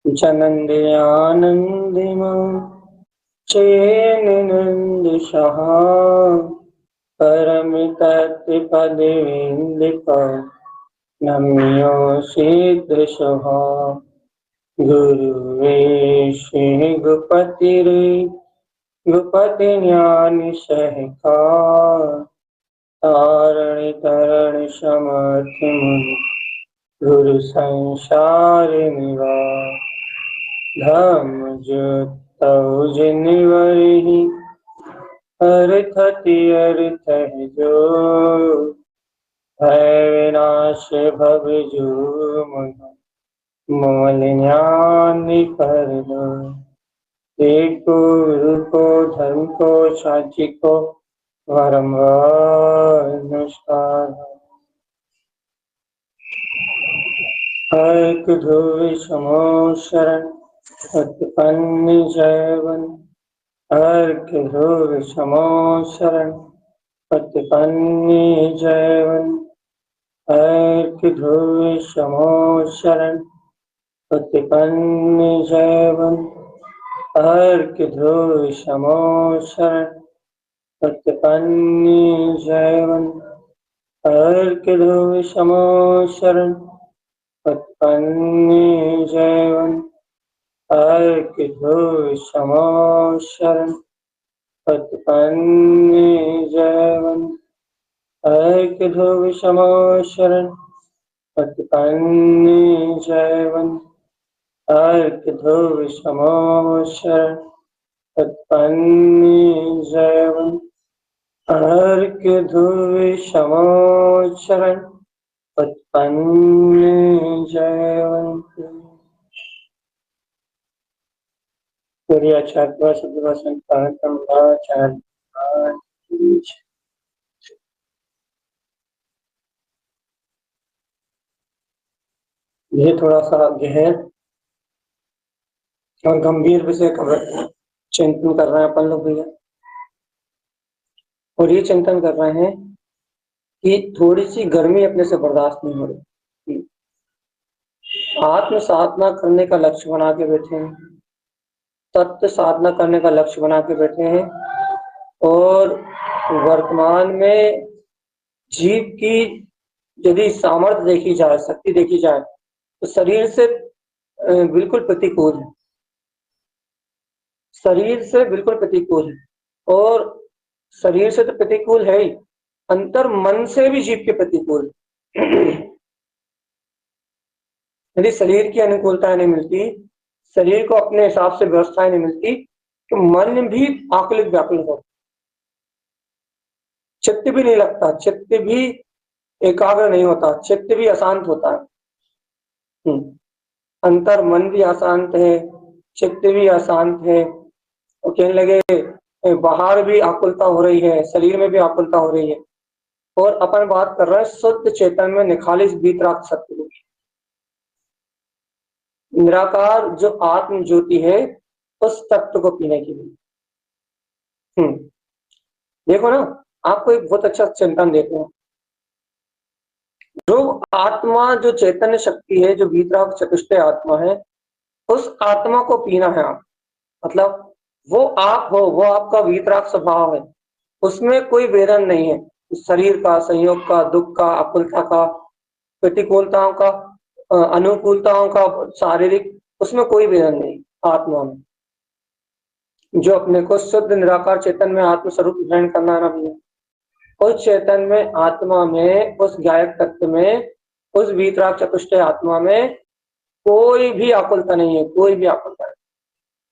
जनन्द्यानन्दिमो चेन्नन्दशः परमितत्पदवीन्दिका नम्यो शीदृशः गुरुवेशे गुपतिरे गुपतिज्ञानिशहका तारणि तरणि समर्थमुनि गुरु संसारिणिवा धम्मजुक्तौ जिनवरिहि अर्थति अर्थ जो भय विनाश भव जो मलिन्यानि कर दो एको रूपो धर्म को साची को वारंवार नमस्कार हर ध्रुव समो शरण उत्पन्न जयवन हर ध्रुव समो शरण उत्पन्न जयवन हर ध्रुव समो शरण उत्पन्न जयवन हर ध्रुव समो शरण उत्पन्न जयवन हर ध्रुव समो शरण उत्पन्न जयवन हर ध्रुव समो शरण उत्पन्न जयवन हर ध्रुव समो शरण उत्पन्न जयवन हर ध्रुव समो शरण उत्पन्न जयवन हर ध्रुव समो शरण उत्पन्न जयवन ये थोड़ा सा गहर और गंभीर विषय का चिंतन कर रहे हैं अपन लोग भैया, और ये चिंतन कर रहे हैं कि थोड़ी सी गर्मी अपने से बर्दाश्त नहीं हो रही। आत्म साधना करने का लक्ष्य बना के बैठे हैं, तत्व साधना करने का लक्ष्य बना के बैठे हैं, और वर्तमान में जीव की यदि सामर्थ्य देखी जाए, शक्ति देखी जाए, तो शरीर से बिल्कुल प्रतिकूल है, शरीर से बिल्कुल प्रतिकूल है। और शरीर से तो प्रतिकूल है ही, अंतर मन से भी जीव के प्रतिकूल है। यदि शरीर की अनुकूलताएं नहीं मिलती, शरीर को अपने हिसाब से व्यवस्थाएं नहीं मिलती, तो मन भी आकुलित व्याकुल हो, चित्त भी नहीं लगता, चित्त भी एकाग्र नहीं होता, चित्त भी अशांत होता है। अंतर मन भी अशांत है, चित्त भी अशांत है, और कहने लगे बाहर भी आकुलता हो रही है, शरीर में भी आकुलता हो रही है। और अपन बात कर रहे हैं शुद्ध चेतन में निखालिस वीतराग सत्य, निराकार जो आत्म ज्योति है, उस तत्व को पीने के लिए। देखो ना, आपको एक बहुत अच्छा चिंतन देते हैं। जो आत्मा, जो चैतन्य शक्ति है, जो वीतराग चतुष्टय आत्मा है, उस आत्मा को पीना है आप, मतलब वो आप हो, वो आपका वीतराग स्वभाव है, उसमें कोई वेदन नहीं है, शरीर का, संयोग का, दुख का, अकुलता का, प्रतिकूलताओं का, अनुकूलताओं का, शारीरिक, उसमें कोई वेदन नहीं आत्मा में। जो अपने को शुद्ध निराकार चेतन में आत्मस्वरूप ग्रहण करना है ना, उस चेतन में, आत्मा में, उस गायक तत्व में, उस वीतराग चतुष्टय आत्मा में कोई भी आकुलता नहीं है, कोई भी आकुलता नहीं,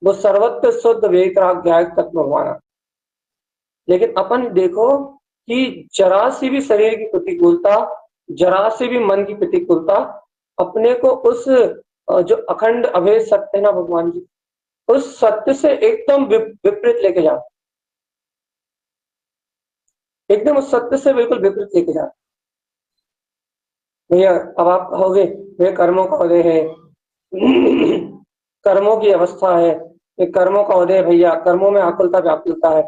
वो सर्वत्र शुद्ध वीतराग गायक तत्व भगवान। लेकिन अपन देखो कि जरा सी भी शरीर की प्रतिकूलता, जरा सी भी मन की प्रतिकूलता अपने को उस जो अखंड अभेद सत्य है ना भगवान जी, उस सत्य से एकदम विपरीत लेके जाता, एकदम उस सत्य से बिल्कुल विपरीत लेके जाता। भैया अब आप कहोगे वे कर्मों का उदय है, कर्मों की अवस्था है, ये कर्मों का उदय, भैया कर्मों में आकुलता व्याकुलता है,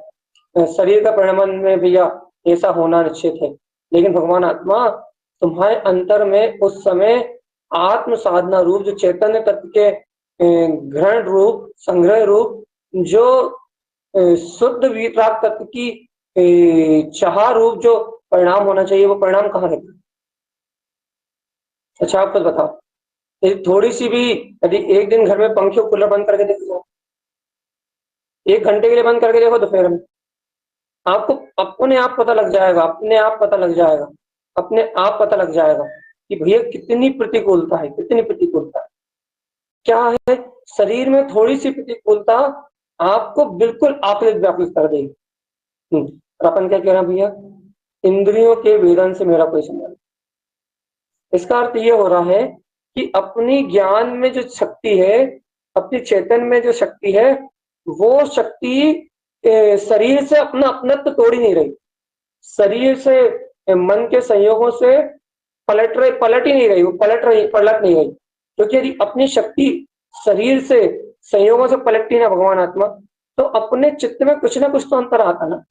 शरीर का परिणमन में भैया ऐसा होना निश्चित है। लेकिन भगवान आत्मा तुम्हारे अंतर में उस समय आत्म साधना रूप जो चैतन्य तत्व के घृण रूप, संग्रह रूप, जो शुद्ध वीतराग तत्व की चाह रूप जो परिणाम होना चाहिए, वो परिणाम कहाँ रहता है? अच्छा, आप कुछ बताओ। थोड़ी सी भी, यदि एक दिन घर में पंखे कूलर बंद करके देखो, 1 घंटे के लिए बंद करके देखो दोपहर में, आपको अपने आप पता लग जाएगा, अपने आप पता लग जाएगा, अपने आप पता लग जाएगा कि भैया कितनी प्रतिकूलता है, कितनी प्रतिकूलता है। क्या है, शरीर में थोड़ी सी प्रतिकूलता आपको बिल्कुल आकलित व्याकुलित कर देगी। और अपन क्या कह रहे हैं भैया, इंद्रियों के वेदन से मेरा कोई संबंध। इसका अर्थ ये हो रहा है कि अपनी ज्ञान में जो शक्ति है, अपनी चेतन में जो शक्ति है, वो शक्ति शरीर से अपना अपनत्व तोड़ ही नहीं रही, शरीर से मन के संयोगों से पलट ही नहीं रही, वो पलट नहीं रही। क्योंकि यदि अपनी शक्ति शरीर से संयोगों से पलटती ना भगवान आत्मा, तो अपने चित्त में कुछ ना कुछ तो अंतर आता ना,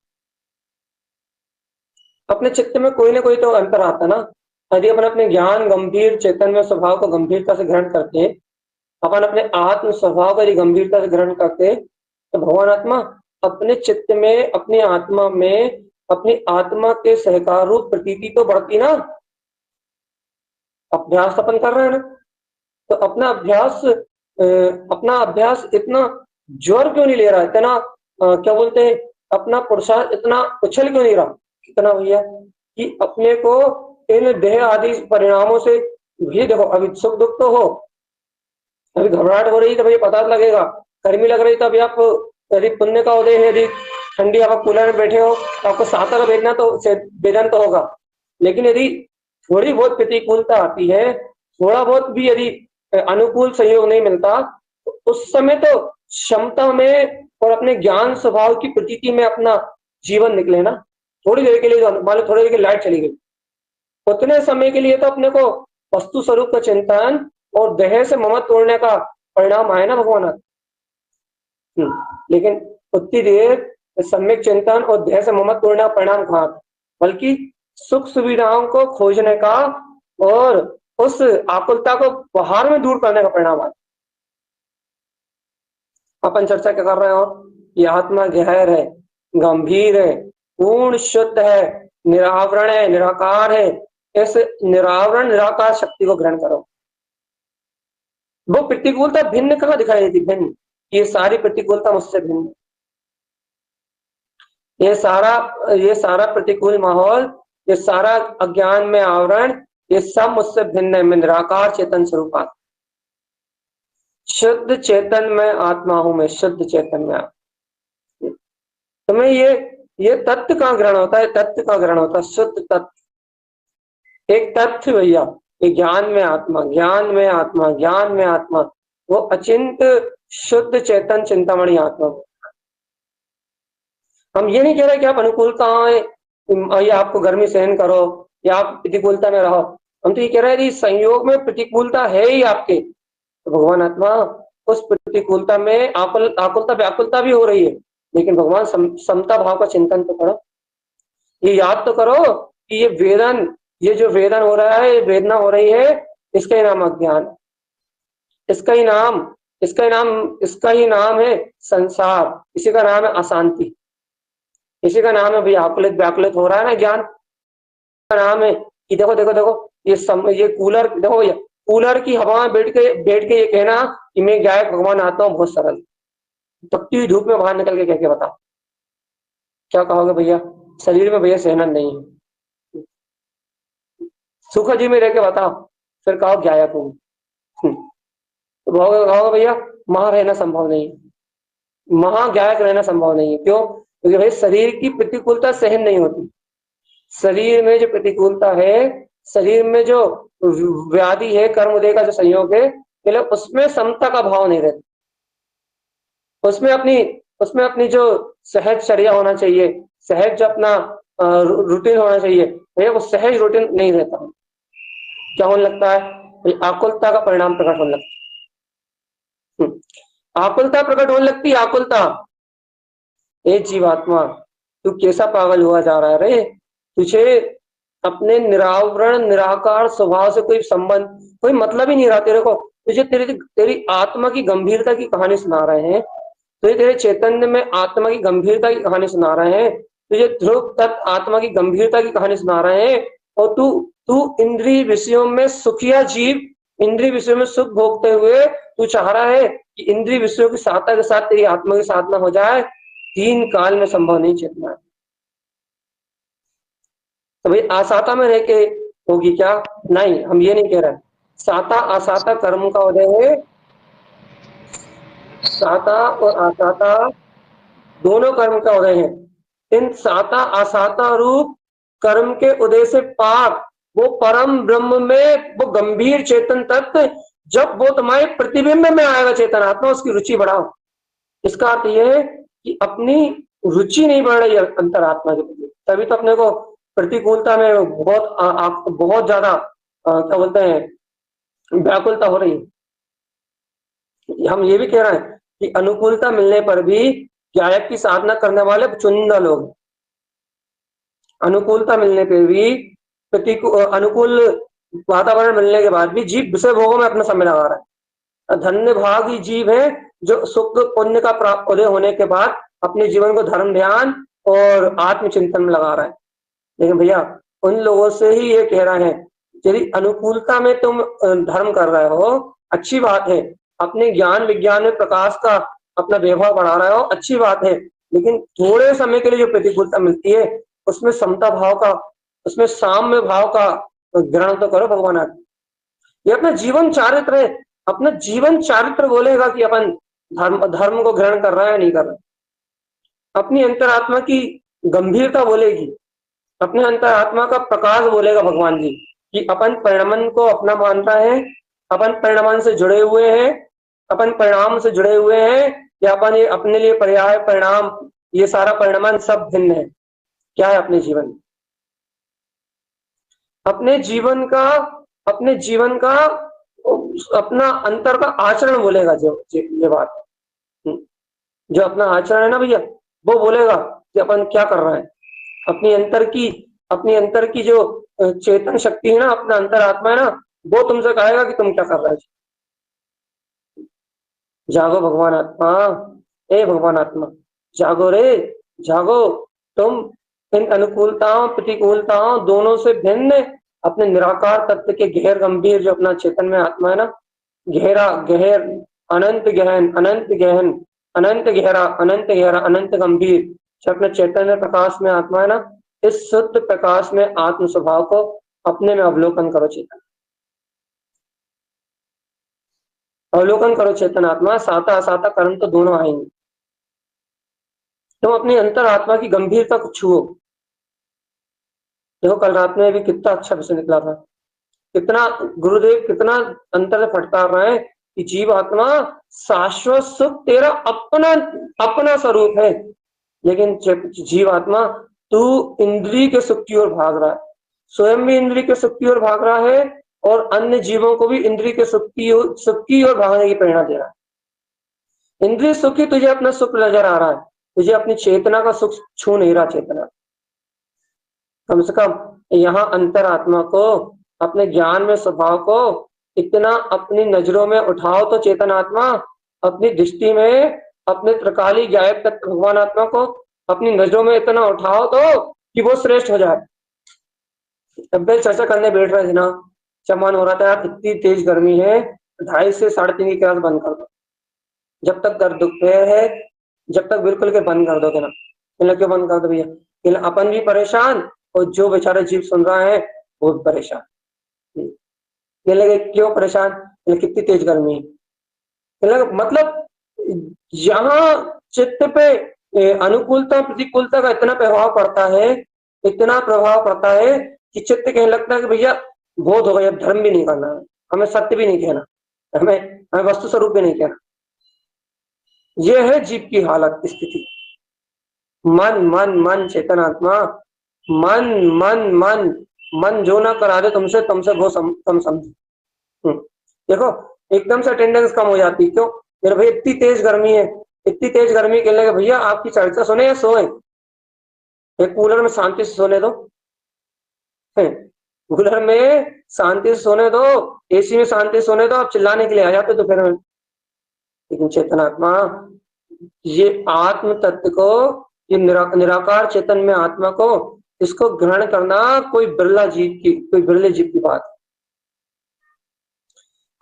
अपने चित्त में कोई ना कोई तो अंतर आता ना। यदि अपन अपने ज्ञान गंभीर चेतन में स्वभाव को गंभीरता से ग्रहण करते, अपन अपने आत्म स्वभाव को यदि गंभीरता से ग्रहण करते, तो भगवान आत्मा अपने चित्त में, अपनी आत्मा में, अपनी आत्मा के सहकार रूप प्रतीति तो बढ़ती ना। अभ्यास अपन कर रहे हैं ना, तो अपना अभ्यास इतना जोर क्यों नहीं ले रहा, इतना क्या बोलते हैं, अपना पुरुषार्थ इतना उछल क्यों नहीं रहा, कितना भैया, कि अपने को इन देह आदि परिणामों से भी देखो। अभी सुख दुख तो हो, अभी घबराहट हो रही तो भाई पता लगेगा, गर्मी लग रही तो अभी आप, यदि पुण्य का उदय है, यदि ठंडी हवा कूलर में बैठे हो तो आपको सांता का वेदन तो होगा। लेकिन यदि थोड़ी बहुत प्रतिकूलता आती है, थोड़ा बहुत भी यदि अनुकूल सहयोग नहीं मिलता, तो उस समय तो क्षमता में और अपने ज्ञान स्वभाव की प्रतीति में अपना जीवन निकले ना। थोड़ी देर के लिए, मान लो थोड़ी देर की लाइट चली गई, उतने समय के लिए तो अपने को वस्तु स्वरूप का चिंतन और देह से ममत्व तोड़ने का परिणाम आए ना भगवान। लेकिन उतनी देर सम्यक चिंतन और देह से ममत्व तोड़ने का परिणाम कहाँ, बल्कि सुख सुविधाओं को खोजने का और उस आकुलता को बाहर में दूर करने का परिणाम आए। अपन चर्चा क्या कर रहे हैं, और ये आत्मा गहर है, गंभीर है, पूर्ण शुद्ध है, निरावरण है, निराकार है। इस निरावरण निराकार शक्ति को ग्रहण करो। वो प्रतिकूलता भिन्न कहाँ दिखाई देती, भिन्न, ये सारी प्रतिकूलता मुझसे भिन्न, ये सारा प्रतिकूल माहौल, ये सारा अज्ञान में आवरण, ये सब मुझसे भिन्न है। मैं निराकार चेतन स्वरूप आत्मा, शुद्ध चेतन में आत्मा हूं मैं, शुद्ध चेतन में आत्मा। तुम्हें ये तत्व का ग्रहण होता है, तत्व का ग्रहण होता है, शुद्ध तत्व, एक तथ्य भैया, ये ज्ञान में आत्मा, ज्ञान में आत्मा, ज्ञान में आत्मा, वो अचिंत शुद्ध चेतन चिंतामणि आत्मा। हम ये नहीं कह रहे कि आप अनुकूलता या आपको गर्मी सहन करो या आप प्रतिकूलता में रहो, हम तो ये कह रहे हैं कि संयोग में प्रतिकूलता है ही आपके, तो भगवान आत्मा उस प्रतिकूलता में आकुलता व्याकुलता भी हो रही है, लेकिन भगवान समता भाव का चिंतन तो करो। ये याद तो करो कि ये जो वेदन हो रहा है, वेदना हो रही है, इसका ही नाम अज्ञान, इसका ही नाम है संसार, इसी का नाम है अशांति, इसी का नाम है भैया आकुलित व्याकुलित हो रहा है ना ज्ञान का नाम है कि देखो देखो देखो, ये कूलर देखो भैया, कूलर की हवा में बैठ के ये कहना कि मैं गायक भगवान आता हूँ, बहुत सरल। तपती धूप में बाहर निकल के कह के बताओ, क्या कहोगे भैया, शरीर में भैया सहना नहीं है, सुख जी में रह के बताओ, फिर कहो गायक हूँ, तो कहोगे भैया वहां रहना संभव नहीं है, वहां गायक रहना संभव नहीं है। क्यों? क्योंकि भाई शरीर की प्रतिकूलता सहन नहीं होती, शरीर में जो प्रतिकूलता है, शरीर में जो व्याधि है, कर्म उदय का जो संयोग है, मतलब उसमें समता का भाव नहीं रहता, उसमें अपनी जो सहजचर्या होना चाहिए, सहज जो अपना रूटीन होना चाहिए, भैया वो सहज रूटीन नहीं रहता। क्या होने लगता है, आकुलता का परिणाम प्रकट होने लगता है, आकुलता प्रकट होने लगती है, आकुलता। ए जीवात्मा, तू कैसा पागल हुआ जा रहा है रे, तुझे अपने निरावरण निराकार स्वभाव से कोई संबंध, कोई मतलब ही नहीं रहा तेरे को। तुझे तेरी तेरी आत्मा की गंभीरता की कहानी सुना रहे हैं, तुझे तेरे चैतन्य में आत्मा की गंभीरता की कहानी सुना रहे हैं, तुझे ध्रुव तत्व आत्मा की गंभीरता की कहानी सुना रहे हैं, और तू तू इंद्रिय विषयों में सुखिया जीव, इंद्रिय विषयों में सुख भोगते हुए तू चाह रहा है कि इंद्रिय विषयों की साधना के साथ तेरी आत्मा की साधना हो जाए। तीन काल में संभव नहीं चेतना है। तो भाई आसाता में रह के होगी क्या? नहीं, हम ये नहीं कह रहे। साता आसाता कर्म का उदय है। साता और आसाता दोनों कर्म का उदय है। इन साता आसाता रूप कर्म के उदय से पाप वो परम ब्रह्म में वो गंभीर चेतन तत्व, जब वो तुम्हारे प्रतिबिंब में आएगा चेतन आत्मा, उसकी रुचि बढ़ाओ। इसका अर्थ यह है कि अपनी रुचि नहीं बढ़ रही है अंतरात्मा के प्रति, तभी तो अपने को प्रतिकूलता में बहुत ज्यादा क्या बोलते हैं, व्याकुलता हो रही है। हम ये भी कह रहे हैं कि अनुकूलता मिलने पर भी गायक की साधना करने वाले चुनिंदा लोग, अनुकूलता मिलने पर भी अनुकूल वातावरण मिलने के बाद भी जीव विषय भोगों में अपना समय लगा रहा है। धन्य भागी जीव है जो सुख पुण्य का प्राप्त उदय होने के बाद अपने जीवन को धर्म ध्यान और आत्मचिंतन में लगा रहा है। लेकिन भैया उन लोगों से ही ये कह रहा है, यदि अनुकूलता में तुम धर्म कर रहे हो अच्छी बात है, अपने ज्ञान विज्ञान में प्रकाश का अपना वैभव बढ़ा रहे हो अच्छी बात है, लेकिन थोड़े समय के लिए जो प्रतिकूलता मिलती है उसमें समता भाव का, उसमें साम्य भाव का ग्रहण तो करो भगवान। ये अपना जीवन चारित्र है, अपना जीवन चारित्र बोलेगा कि अपन धर्म को ग्रहण कर रहा है नहीं कर रहा। अपनी अंतरात्मा की गंभीरता बोलेगी, अपने अंतरात्मा का प्रकाश बोलेगा भगवान जी कि अपन परिणमन को अपना मानता है, अपन परिणमन से जुड़े हुए हैं, अपन परिणाम से जुड़े हुए हैं, या अपन ये अपने लिए पर्याय परिणाम ये सारा परिणमन सब भिन्न है। क्या है अपने जीवन में? अपने जीवन का अपना अंतर का आचरण बोलेगा। जो ये बात जो अपना आचरण है ना भैया, वो बोलेगा कि अपन क्या कर रहे हैं। अपनी अंतर की जो चेतन शक्ति है ना, अपना अंतरात्मा है ना, वो तुमसे कहेगा कि तुम क्या कर रहे हो। जागो भगवान आत्मा, ए भगवान आत्मा जागो रे, जागो। तुम इन अनुकूलताओं प्रतिकूलताओं दोनों से भिन्न अपने निराकार तत्व के गहर गंभीर जो अपना चेतन में आत्मा है ना, गहरा गहर अनंत गहन अनंत गहन अनंत गहरा अनंत गहरा अनंत गंभीर जो अपने चैतन्य प्रकाश में आत्मा है ना, इस शुद्ध प्रकाश में आत्म स्वभाव को अपने में अवलोकन करो। चेतन अवलोकन करो चेतन आत्मा, साता असाता कर्म तो दोनों आएंगे। तुम अपनी अंतर आत्मा की गंभीरता को छुओ। देखो कल रात में भी कितना अच्छा विषय निकला था, कितना गुरुदेव कितना अंतर से फटकार रहे हैं कि जीव आत्मा शाश्वत सुख तेरा अपना अपना स्वरूप है, लेकिन जीव आत्मा तू इंद्रिय के सुख की ओर भाग रहा है, स्वयं भी इंद्रिय के सुख की ओर भाग रहा है और अन्य जीवों को भी इंद्रिय के सुख की ओर भागने की प्रेरणा दे रहा है। इंद्रिय सुख ही तुझे अपना सुख नजर आ रहा है, तुझे अपनी चेतना का सुख छू नहीं रहा। चेतना कम से कम यहाँ अंतरात्मा को अपने ज्ञान में स्वभाव को इतना अपनी नजरों में उठाओ तो चेतन आत्मा अपनी दृष्टि में अपने त्रिकाली गायब तत्व भगवान आत्मा को अपनी नजरों में इतना उठाओ तो कि वो श्रेष्ठ हो जाए। तब भी चर्चा करने बैठ रहे थे ना, चमान हो रहा था यार इतनी तेज गर्मी है, 2:30 से 3:30 की क्लास बंद कर दो, जब तक दर्द दोपहर है जब तक बिल्कुल के बंद कर दोगे ना। क्यों बंद कर दो भैया? अपन भी परेशान और जो बेचारे जीव सुन रहा है वो भी परेशान। लगे क्यों परेशान? कितनी तेज गर्मी है। मतलब यहाँ चित्त पे अनुकूलता प्रतिकूलता का इतना प्रभाव पड़ता है, इतना प्रभाव पड़ता है कि चित्त कहने लगता है कि भैया बहुत हो गया, अब धर्म भी नहीं करना है, हमें सत्य भी नहीं कहना, हमें वस्तु स्वरूप भी नहीं कहना। यह है जीव की हालत स्थिति। मन मन मन चेतन आत्मा, मन मन मन मन जो ना करा दे तुमसे वो तुम समझो। देखो एकदम से अटेंडेंस कम हो जाती, क्यों? मेरे भाई इतनी तेज गर्मी है, इतनी तेज गर्मी के लिए भैया आपकी चर्चा सुने या सोए? एक कूलर में शांति से सोने दो। कूलर में शांति से सोने दो, एसी में शांति से सोने दो, आप चिल्लाने के लिए आ जाते तो फिर। लेकिन चेतनात्मा, ये आत्म तत्व को, ये निराकार चेतन में आत्मा को, इसको ग्रहण करना कोई बिरला जीव की, कोई बिरले जीव की बात है।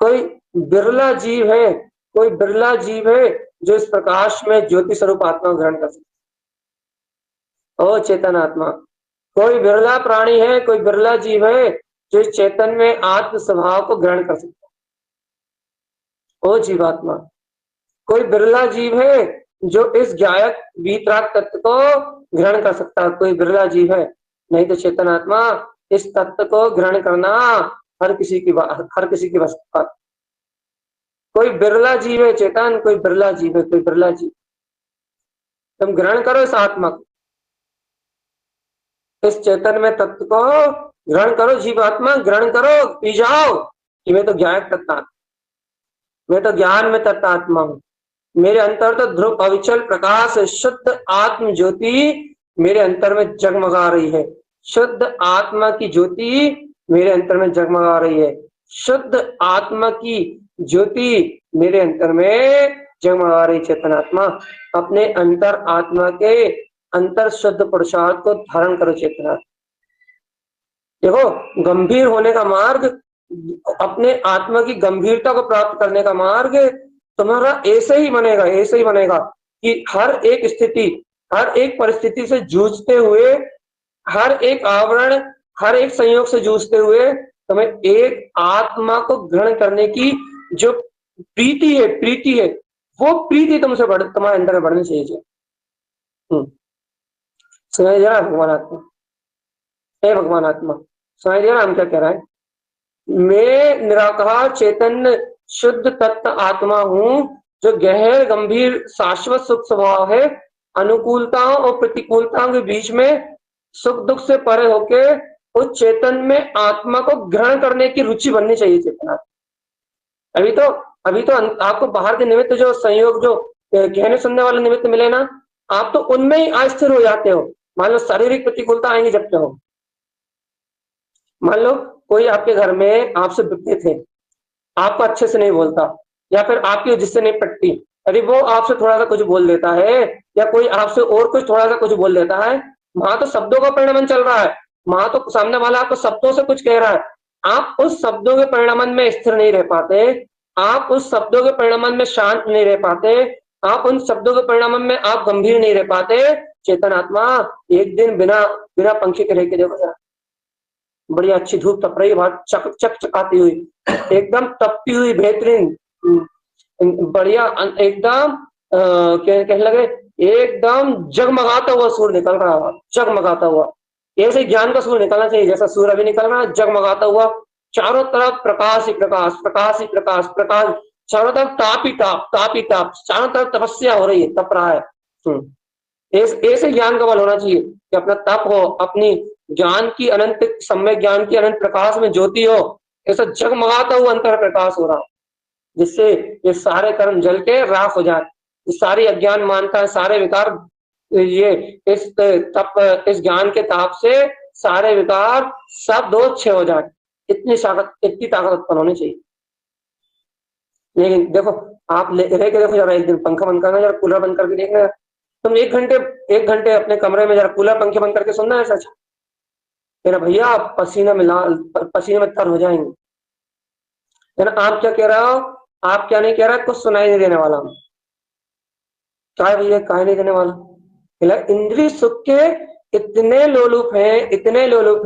कोई बिरला जीव है, कोई बिरला जीव है जो इस प्रकाश में ज्योति स्वरूप आत्मा ग्रहण कर सकता। ओ चेतन आत्मा, कोई बिरला प्राणी है, कोई बिरला जीव है जो इस चेतन में आत्म स्वभाव को ग्रहण कर सकता है। ओ जीवात्मा, कोई बिरला जीव है जो इस ज्ञायक वीतराग तत्व को ग्रहण कर सकता है, कोई बिरला जीव है। नहीं तो चेतन आत्मा, इस तत्व को ग्रहण करना हर किसी की बस की बात। कोई बिरला जीव है चेतन, कोई बिरला जीव है, कोई बिरला जीव। तुम ग्रहण करो इस आत्मा को, इस चेतन में तत्व को ग्रहण करो, जीवात्मा ग्रहण करो, पी जाओ कि मैं तो ज्ञायक तत्व, मैं तो ज्ञान में तत्व आत्मा हूं। मेरे अंतर तो ध्रुव अविचल प्रकाश शुद्ध आत्म ज्योति मेरे अंतर में जगमगा रही है। शुद्ध आत्मा की ज्योति मेरे अंतर में जगमगा रही है। शुद्ध आत्मा की ज्योति मेरे अंतर में जगमगा रही। चेतन आत्मा, अपने अंतर आत्मा के अंतर शुद्ध पुरुषार्थ को धारण करो। चेतना, देखो गंभीर होने का मार्ग, अपने आत्मा की गंभीरता को प्राप्त करने का मार्ग तुम्हारा ऐसे ही बनेगा, ऐसे ही बनेगा कि हर एक स्थिति, हर एक परिस्थिति से जूझते हुए, हर एक आवरण, हर एक संयोग से जूझते हुए तुम्हें एक आत्मा को ग्रहण करने की जो प्रीति है, वो प्रीति तुमसे तुम्हारे अंदर में बढ़नी चाहिए। सुनाई दे रहा है भगवान आत्मा? हे भगवान आत्मा, सुनाई दे रहा है हम क्या कह रहा है? मैं निराकार चैतन्य शुद्ध तत्व आत्मा हूं जो गहर गंभीर शाश्वत सुख स्वभाव है। अनुकूलताओं और प्रतिकूलताओं के बीच में सुख दुख से परे होके उस चेतन में आत्मा को ग्रहण करने की रुचि बननी चाहिए। चेतना, अभी तो आपको बाहर के निमित्त जो संयोग, जो कहने सुनने वाले निमित्त मिले ना, आप तो उनमें ही अस्थिर हो जाते हो। मान लो शारीरिक प्रतिकूलता आएंगी जब हो, मान लो कोई आपके घर में आपसे विपरीत है, आपको अच्छे से नहीं बोलता, या फिर आपकी जिससे नहीं पटती, अरे वो आपसे थोड़ा सा कुछ बोल देता है, या कोई आपसे और कुछ थोड़ा सा कुछ बोल देता है, वहां तो शब्दों का परिणाम चल रहा है, वहां तो सामने वाला आपको शब्दों से कुछ कह रहा है, आप उस शब्दों के परिणाम में स्थिर नहीं रह पाते, आप उस शब्दों के परिणाम में शांत नहीं रह पाते, आप उन शब्दों के परिणाम में आप गंभीर नहीं रह पाते। चेतन आत्मा, एक दिन बिना बिना पंखे के रह के देखो जरा, बड़ी अच्छी धूप तप रही, बाहर चक चक चकाती हुई, एकदम तपती हुई बेहतरीन बढ़िया, एकदम कहने लगे एकदम जगमगाता हुआ सूर्य निकल रहा है, जगमगाता हुआ। ऐसे ज्ञान का सूर्य निकलना चाहिए जैसा सूर्य अभी निकल रहा है, जगमगाता हुआ, चारों तरफ प्रकाश ही प्रकाश, प्रकाश ही प्रकाश, प्रकाश, चारों तरफ ताप ही ताप, ताप ही ताप, चारों तरफ तपस्या हो रही है, तप रहा है। ऐसे ज्ञान का बल होना चाहिए कि अपना तप हो, अपनी ज्ञान की अनंत सम्यक ज्ञान की अनंत प्रकाश में ज्योति हो, ऐसा जगमगाता हुआ अंतर प्रकाश हो रहा, जिससे ये सारे कर्म जल के राख हो जाए, सारी अज्ञान मानता है, सारे विकार, ये इस तप, इस ज्ञान के ताप से सारे विकार सब दोष छह हो जाए। इतनी ताकत उत्पन्न होनी चाहिए। लेकिन देखो, आप रह के देखो जरा, एक दिन पंखा बंद करना, जरा कूलर बंद करके देखना, तुम एक घंटे अपने कमरे में जरा कूलर पंखे बंद करके सुनना है सच, मेरा भैया आप पसीने में तर हो जाएंगे। आप क्या कह रहे हो, आप क्या नहीं कह रहा, कुछ सुनाई नहीं देने वाला। क्या भैया, कहा नहीं देने वाला? इंद्रिय सुख के इतने लोलुप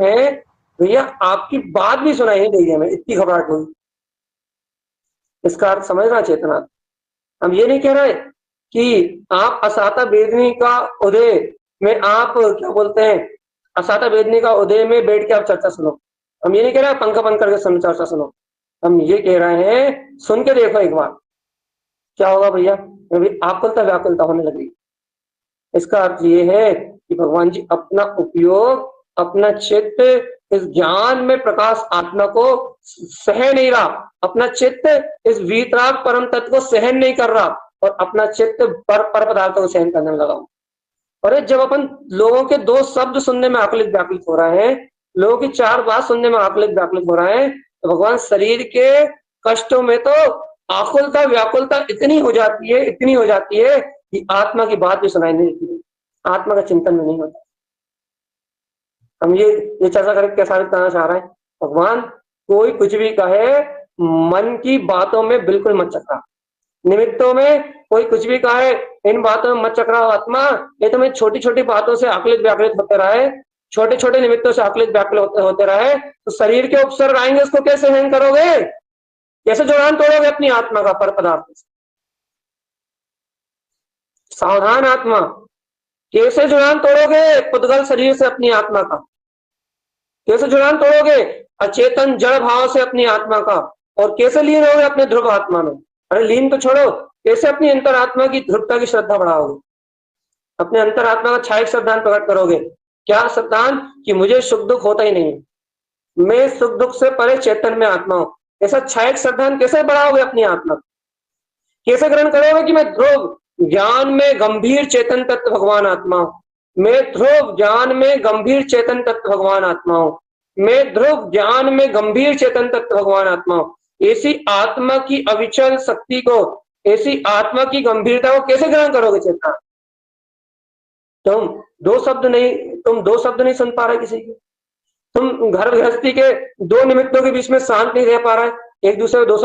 हैं भैया, आपकी बात भी सुनाई नहीं देगी हमें, इतनी घबराहट हुई। इसका अर्थ समझना चेतना, हम ये नहीं कह रहे कि आप असाता वेदनी का उदय में, आप क्या बोलते हैं, असाता वेदनी का उदय में बैठ के आप चर्चा सुनो। हम ये नहीं कह रहे पंखा बंद करके चर्चा सुनो, हम ये कह रहे हैं सुन के देखो एक बार, क्या होगा भैया, आकुलता व्याकुलता होने लगी। इसका अर्थ ये है कि भगवान जी अपना उपयोग, अपना चित्त इस ज्ञान में प्रकाश आत्मा को सह नहीं रहा, अपना चित्त इस वीतराग परम तत्व को सहन नहीं कर रहा, और अपना चित्त पर पदार्थों को सहन करने लगा। और जब अपन लोगों के दो शब्द सुनने में आकलित व्याकुलित हो रहे हैं, लोगों की चार बात सुनने में आकलित व्याकुलित हो रहे हैं, तो भगवान शरीर के कष्टों में तो आकुलता व्याकुलता इतनी हो जाती है, इतनी हो जाती है कि आत्मा की बात भी सुनाई नहीं देती, आत्मा का चिंतन नहीं होता। हम ये चर्चा करके क्या साबित करना चाह रहे हैं? भगवान कोई कुछ भी कहे, मन की बातों में बिल्कुल मत चकरा, निमित्तों में कोई कुछ भी कहे, इन बातों में मत चकराओ आत्मा। ये तुम्हें छोटी छोटी बातों से आकलित व्याकुलित होते रहे, छोटे छोटे निमित्तों से आकलित व्याकुलित होते रहे, तो शरीर के उपसर्ग आएंगे, उसको कैसे सहन करोगे? कैसे जुड़ान तोड़ोगे अपनी आत्मा का पर पदार्थ से? सावधान आत्मा, कैसे जुड़ान तोड़ोगे पुद्गल शरीर से अपनी आत्मा का? कैसे जुड़ान तोड़ोगे अचेतन जड़ भाव से अपनी आत्मा का? और कैसे लीन होगे अपने ध्रुव आत्मा में? अरे लीन तो छोड़ो, कैसे अपनी अंतरात्मा की ध्रुवता की श्रद्धा बढ़ाओगे? अपने अंतरात्मा का छायक श्रद्धान प्रकट करोगे। क्या श्रद्धान? कि मुझे सुख दुख होता ही नहीं, मैं सुख दुख से परे चेतन में आत्मा हूं। ऐसा छायक श्रद्धान कैसे बढ़ाओगे अपनी आत्मा? कैसे ग्रहण करोगे कि मैं ध्रुव ज्ञान में गंभीर चेतन तत्व भगवान आत्मा हूं, मैं ध्रुव ज्ञान में गंभीर चेतन तत्व भगवान आत्मा हूं, मैं ध्रुव ज्ञान में गंभीर चेतन तत्व भगवान आत्मा हूं। ऐसी आत्मा की अविचल शक्ति को, ऐसी आत्मा की गंभीरता को कैसे ग्रहण करोगे चेतना? तुम दो शब्द नहीं सुन पा रहे किसी के, तुम घर गृहस्थी के दो निमित्तों के बीच में शांत नहीं रह पा रहा है, एक दूसरे को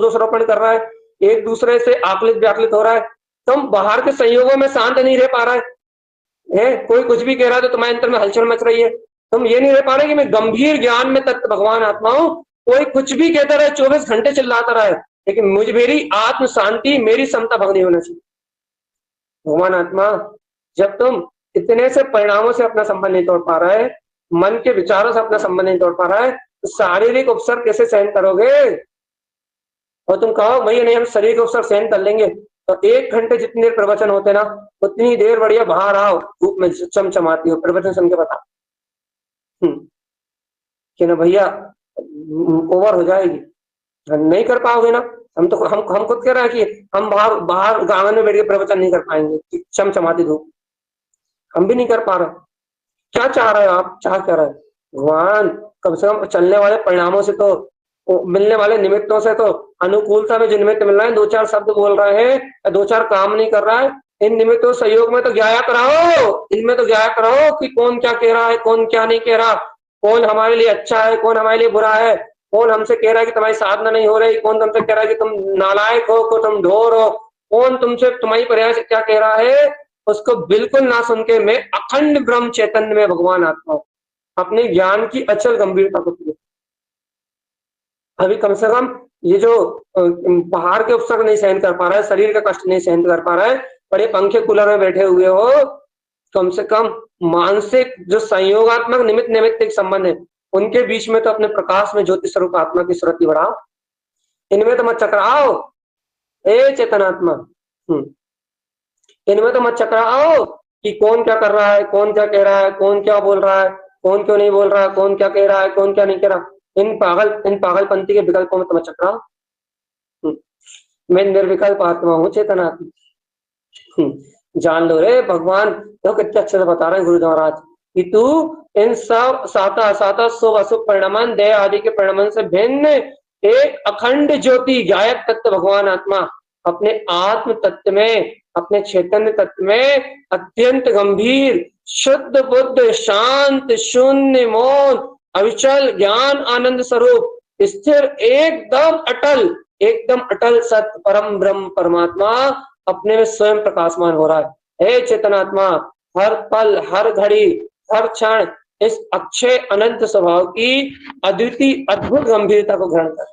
दोषारोपण कर रहा है, एक दूसरे से आकलित व्याकुलित हो रहा है, तुम बाहर के संयोगों में शांत नहीं रह पा रहा है, कोई कुछ भी कह रहा है तो तुम्हारे अंतर में हलचल मच रही है, तुम ये नहीं रह पा रहे कि मैं गंभीर ज्ञान में तत्व भगवान आत्मा हूं। कोई कुछ भी कहता रहे, 24 घंटे चिल्लाता रहे, लेकिन मेरी आत्म शांति, मेरी समता भंग नहीं होना चाहिए। भगवान आत्मा, जब तुम इतने से परिणामों से अपना संबंध नहीं तोड़ पा रहा है, मन के विचारों से अपना संबंध नहीं तोड़ पा रहा है, तो शारीरिक उपसर्ग कैसे सहन करोगे? और तुम कहो भैया नहीं हम शरीर के उपसर्ग सहन कर लेंगे, तो 1 घंटे जितनी देर प्रवचन होते ना, उतनी देर बढ़िया बाहर आओ, धूप में चमचमाती हो, प्रवचन सुन के बता कि ना भैया ओवर हो जाएगी, नहीं कर पाओगे ना। हम खुद कह रहे हैं कि हम बाहर बाहर आंगन में बैठ के प्रवचन नहीं कर पाएंगे, चमचमाती धूप, हम भी नहीं कर पा रहे। क्या चाह रहे हो आप? चाह क्या रहे हो? भगवान कम से कम चलने वाले परिणामों से तो, मिलने वाले निमित्तों से तो, अनुकूलता में जो निमित्त मिल रहे हैं, 2-4 शब्द बोल रहे हैं या 2-4 काम नहीं कर रहा है, इन निमित्तों सहयोग में तो ज्ञाया कराओ, इनमें तो ज्ञाया कराओ कि कौन क्या कह रहा है, कौन क्या नहीं कह रहा, कौन हमारे लिए अच्छा है, कौन हमारे लिए बुरा है, कौन हमसे कह रहा है कि तुम्हारी साधना नहीं हो रही, कौन तुमसे कह रहा है कि तुम नालायक हो, को तुम ढोर हो, कौन तुमसे तुम्हारी प्रयास क्या कह रहा है, उसको बिल्कुल ना सुन के मैं अखंड ब्रह्म चैतन्य में भगवान आत्मा हूं, अपने ज्ञान की अचल गंभीरता को। अभी कम से कम ये जो बाहर के उपसर्ग नहीं सहन कर पा रहा है, शरीर का कष्ट नहीं सहन कर पा रहा है, पर ये पंखे कूलर में बैठे हुए हो, कम से कम मानसिक जो संयोगात्मक निमित्त नैमित्तिक संबंध है, उनके बीच में तो अपने प्रकाश में ज्योति स्वरूप आत्मा की स्मृति बढ़ाओ, इनमें तो मत चकराओ। ए चेतनात्मा, इनमें तो मत चकराओ कि कौन क्या कर रहा है, कौन क्या कह रहा है, कौन क्या बोल रहा है, कौन क्यों नहीं बोल रहा है, कौन क्या कह रहा है, कौन क्या नहीं कह रहा। इन पागलपंथी के विकल्पों में तो मत चकराओ। मैं निर्विकल्प आत्मा हूँ, चेतनात्मा। जान लो रे भगवान, तो कितने अच्छे से बता रहे हैं गुरु महाराज कि तू इन सब साता शुभ अशुभ परिणामन देह आदि के परिणामन से भिन्न एक अखंड ज्योति गायक तत्व भगवान आत्मा अपने आत्म तत्व में, अपने चैतन्य तत्व में अत्यंत गंभीर शुद्ध बुद्ध शांत शून्य मौन अविचल ज्ञान आनंद स्वरूप स्थिर एकदम अटल सत्य परम ब्रह्म परमात्मा अपने में स्वयं प्रकाशमान हो रहा है। हे चेतनात्मा, हर पल हर घड़ी हर क्षण इस अक्षय अनंत स्वभाव की अद्वितीय अद्भुत गंभीरता को ग्रहण कर।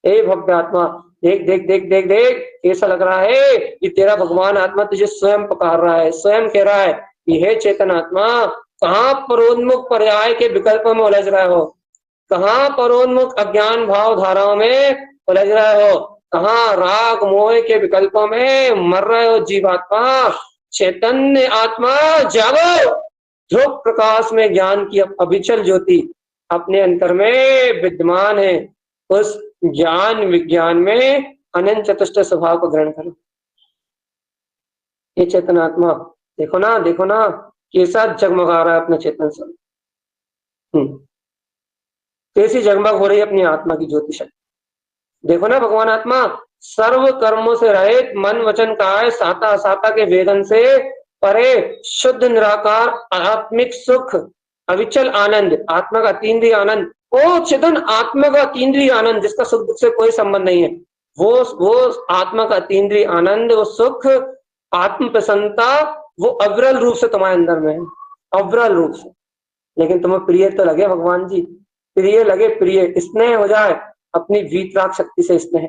हे भव्य आत्मा, देख देख देख देख देख, ऐसा लग रहा है कि तेरा भगवान आत्मा तुझे स्वयं पुकार रहा है, स्वयं कह रहा है कि हे चेतन आत्मा, कहाँ परोन्मुख पर्याय के विकल्पों में उलझ रहे हो, कहाँ परोन्मुख अज्ञान भाव धाराओं में उलझ रहे हो, कहाँ राग मोह के विकल्पों में मर रहे हो जीवात्मा। चैतन्य आत्मा जागो, ध्रुव प्रकाश में ज्ञान की अविचल ज्योति अपने अंतर में विद्यमान है, उस ज्ञान विज्ञान में अनंत चतुष्ट स्वभाव को ग्रहण करो। ये चेतन आत्मा देखो ना, देखो ना कैसा जगमगा रहा है अपने चेतन से। कैसी जगमग हो रही है अपनी आत्मा की ज्योति शक्ति। देखो ना, भगवान आत्मा सर्व कर्मों से रहित, मन वचन काय साता असाता के वेदन से परे, शुद्ध निराकार आत्मिक सुख, अविचल आनंद, आत्मा का तीन्द्रिय आनंद, ओ चेतन आत्मा का तीन्द्रिय आनंद जिसका सुख दुख से कोई संबंध नहीं है, वो आत्मा का तीन्द्रिय आनंद, वो सुख, आत्म प्रसन्नता, वो अविरल रूप से तुम्हारे अंदर में है, अविरल रूप से। लेकिन तुम्हें प्रिय तो लगे भगवान जी, प्रिय लगे, प्रिय स्नेह हो जाए अपनी वीतराग शक्ति से स्नेह।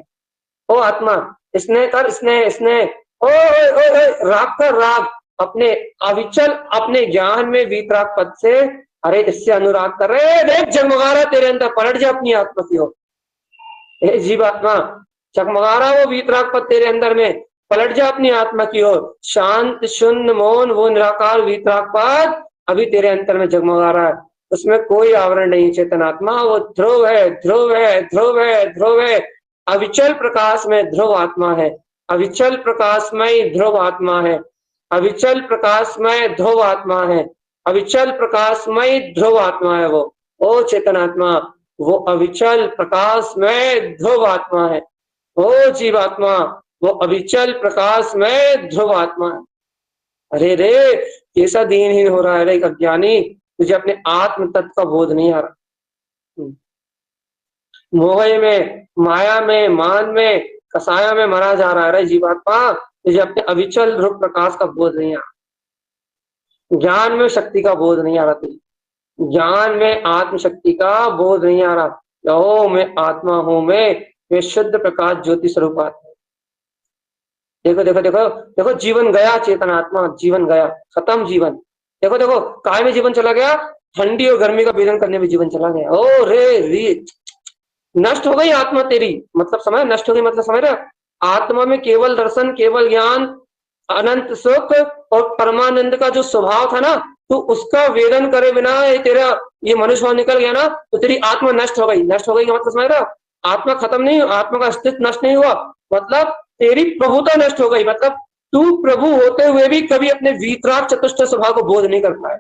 ओ आत्मा स्नेह कर, स्नेह स्नेह, ओ राग कर, राग अपने अविचल, अपने ज्ञान में वीतराग पद से, अरे इससे अनुराग कर रहे, देख जगमगा रहा तेरे अंदर, पलट जा अपनी आत्मा की ओर। जीवात्मा जगमगा रहा वो वीतराग पद तेरे अंदर में, पलट जा अपनी आत्मा की ओर। शांत शून्य मौन वो निराकार वीतराग पद अभी तेरे अंतर में जगमगा रहा है, उसमें कोई आवरण नहीं। चेतन आत्मा वो ध्रुव है, ध्रुव है, ध्रुव है, ध्रुव है, अविचल प्रकाश में ध्रुव आत्मा है, अविचल प्रकाशमय ध्रुव आत्मा है, अविचल प्रकाशमय ध्रुव आत्मा है, अविचल प्रकाशमय ध्रुव आत्मा है वो। ओ चेतन आत्मा वो अविचल प्रकाशमय ध्रुव आत्मा है। ओ जीवात्मा वो अविचल प्रकाशमय ध्रुव आत्मा है। अरे रे कैसा दीनहीन हो रहा है रे अज्ञानी, तुझे अपने आत्म तत्व का बोध नहीं आ रहा। मोह में, माया में, मान में, कसाया में मरा जा रहा है रे जीवात्मा, तुझे अपने अविचल ध्रुव प्रकाश का बोध नहीं आ रहा। ज्ञान में शक्ति का बोध नहीं आ रहा तुझे, ज्ञान में आत्म शक्ति का बोध नहीं आ रहा। ओ मैं आत्मा हूं, मैं शुद्ध प्रकाश ज्योति स्वरूप आत्मा। देखो देखो देखो देखो, जीवन गया चेतन आत्मा, जीवन गया, खत्म जीवन। देखो देखो काय में जीवन चला गया, ठंडी और गर्मी का भेदन करने में जीवन चला गया। ओ रे नष्ट हो गई आत्मा तेरी, मतलब समझ, नष्ट हो गई मतलब समझ रहे, आत्मा में केवल दर्शन, केवल ज्ञान, अनंत सुख और परमानंद का जो स्वभाव था ना, तो उसका वेदन करे बिना तेरा ये मनुष्य भाव निकल गया ना, तो तेरी आत्मा नष्ट हो गई। नष्ट हो गई का मतलब समझ रहा, आत्मा खत्म नहीं, आत्मा का अस्तित्व नष्ट नहीं हुआ, मतलब तेरी प्रभुता नष्ट हो गई। मतलब तू प्रभु होते हुए भी कभी अपने वीतराग चतुष्ट स्वभाव को बोध नहीं कर पाया।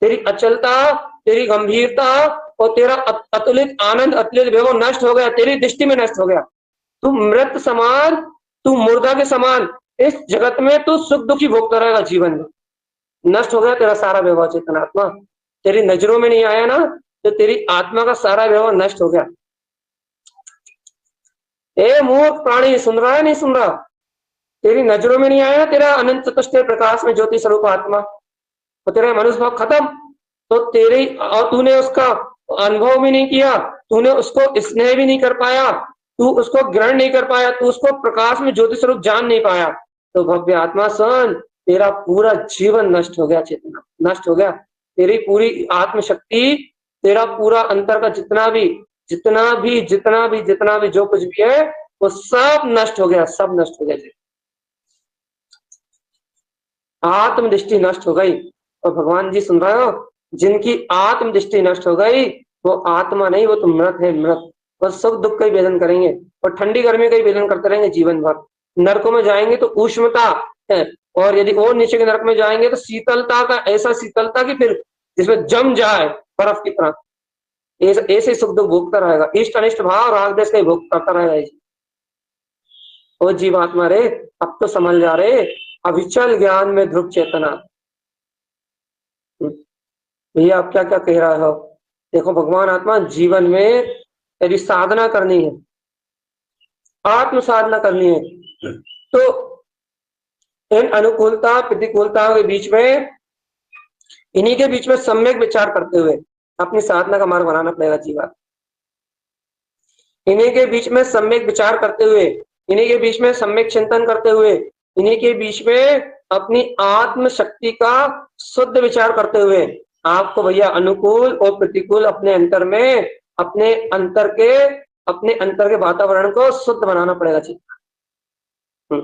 तेरी अचलता, तेरी गंभीरता और तेरा अतुलित आनंद, अतुलित वैभव नष्ट हो गया, तेरी दृष्टि में नष्ट हो गया। तू मृत समान, तू मुर्दा के समान इस जगत में तू सुख दुखी भोगता रहेगा जीवन में। नष्ट हो गया तेरा सारा वैभव चेतन आत्मा, तेरी नजरों में नहीं आया ना, तो तेरी आत्मा का सारा वैभव नष्ट हो गया। ए मूर्ख प्राणी, सुन रहा है नहीं सुन रहा, तेरी नजरों में नहीं आया तेरा अनंत चतुष्ट प्रकाश में ज्योति स्वरूप आत्मा, तो तेरा मनुष्य भाव खत्म। तो तेरी, और तूने उसका अनुभव भी नहीं किया, तूने उसको स्नेह भी नहीं कर पाया, तू उसको ग्रहण नहीं कर पाया, तू उसको प्रकाश में ज्योति स्वरूप जान नहीं पाया, तो भव्य आत्मा सुन, तेरा पूरा जीवन नष्ट हो गया, चेतना नष्ट हो गया, तेरी पूरी आत्मशक्ति, तेरा पूरा अंतर का जितना भी जो कुछ भी है वो सब नष्ट हो गया, सब नष्ट हो गया। आत्मदृष्टि नष्ट हो गई। और भगवान जी सुन रहे हो, जिनकी आत्मदृष्टि नष्ट हो गई वो आत्मा नहीं, वो तो मृत है, मृत। बस सुख दुख का ही वेदन करेंगे और ठंडी गर्मी का ही वेदन करते रहेंगे जीवन भर। नरकों में जाएंगे तो उष्णता है, और यदि और नीचे के नरक में जाएंगे तो शीतलता का, ऐसा शीतलता की फिर जिसमें जम जाए बर्फ की तरह, ऐसे सुख दुख भोगता रहेगा, इष्ट अनिष्ट भाव राग देश का भोग करता रहेगा। ओ जीवात्मा रे, अब तो समझ जा रहे, अविचल ज्ञान में ध्रुव चेतना। भैया आप क्या क्या कह रहा हो, देखो भगवान आत्मा जीवन में यदि साधना करनी है, आत्म साधना करनी है, तो इन अनुकूलता प्रतिकूलता के बीच में, इन्हीं के बीच में सम्यक विचार करते हुए अपनी साधना का मार्ग बनाना पड़ेगा जीवन। इन्हीं के बीच में सम्यक विचार करते हुए, इन्हीं के बीच में सम्यक चिंतन करते हुए, इन्हीं के बीच में अपनी आत्म शक्ति का शुद्ध विचार करते हुए आपको भैया अनुकूल और प्रतिकूल अपने अंतर में, अपने अंतर के वातावरण को शुद्ध बनाना पड़ेगा चेतना।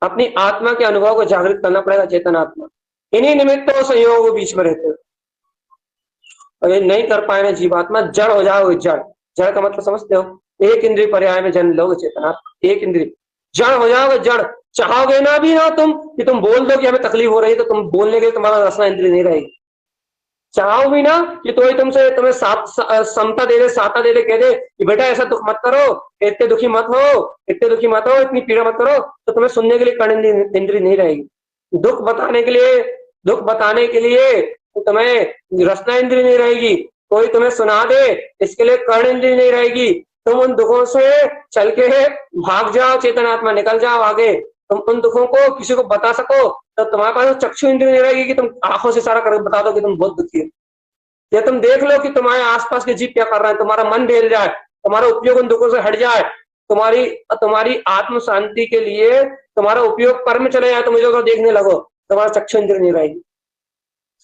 अपनी आत्मा के अनुभव को जागृत करना पड़ेगा चेतन आत्मा। इन्हीं निमित्तों संयोग के बीच में रहते हो, और ये नहीं कर पाए ना जीवात्मा, जड़ हो जाओगे। जड़, जड़ का मतलब समझते हो, एक इंद्रिय पर्याय में जन्म लोगे चेतना, एक इंद्रिय, जड़ हो जाओगे। जड़ चाहोगे ना भी ना तुम कि तुम बोल दो कि हमें तकलीफ हो रही है, तो तुम बोलने के लिए तुम्हारा रसना इंद्रिय नहीं रहेगी। चाहो भी ना कि तो ही तुम्हें समता दे दे, साता दे दे, कह दे कि बेटा ऐसा दुख मत करो, इतने दुखी मत हो, इतने दुखी मत हो, इतनी पीड़ा मत करो, तो तुम्हें सुनने के लिए कर्ण इंद्री नहीं रहेगी। दुख बताने के लिए तो तुम्हें रसना इंद्री नहीं रहेगी। कोई तुम्हें सुना दे इसके लिए कर्ण इंद्री नहीं रहेगी। तुम उन दुखों से चल के भाग जाओ, चेतनात्मा निकल जाओ आगे। तुम उन दुखों को किसी को बता सको तो तुम्हारे पास चक्षु इंद्री नहीं रहेगी कि तुम आंखों से सारा कर बता दो कि तुम बहुत दुखी हो। या तुम देख लो कि तुम्हारे आसपास के जीव क्या कर रहे हैं, तुम्हारा मन बदल जाए, तुम्हारा उपयोग उन दुखों से हट जाए, तुम्हारी आत्म शांति के लिए तुम्हारा उपयोग पर में चले जाए, तुम मुझे अगर देखने लगो, तुम्हारा चक्षु इंद्री नहीं रहेगी।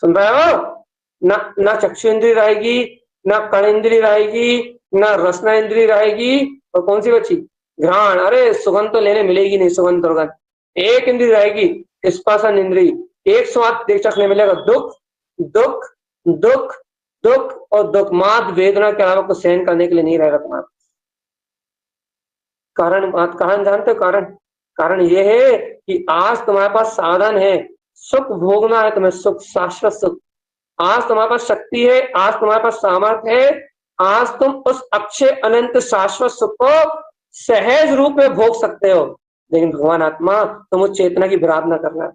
सुन रहे हो ना चक्षु इंद्री रहेगी, ना कर्ण इंद्री रहेगी, ना रसना इंद्री रहेगी, और कौन सी बची? घ्राण। अरे सुगंध तो लेने मिलेगी नहीं, सुगंध दुर्गंध। एक इंद्री रहेगी स्पर्शन इंद्री, एक स्वाद देख चखने मिलेगा। दुख दुख दुख दुख और दुख मात वेदना के अलावा कुछ सहन करने के लिए नहीं रहेगा तुम्हारा। कारण जानते हो? कारण ये है कि आज तुम्हारे पास साधन है, सुख भोगना है तुम्हें, सुख, शाश्वत सुख। आज तुम्हारे पास शक्ति है, आज तुम्हारे पास सामर्थ्य है, आज तुम उस अक्षय अनंत शाश्वत सुख को सहज रूप में भोग सकते हो। लेकिन भगवान आत्मा तुम उस चेतना की विराधना कर रहा है।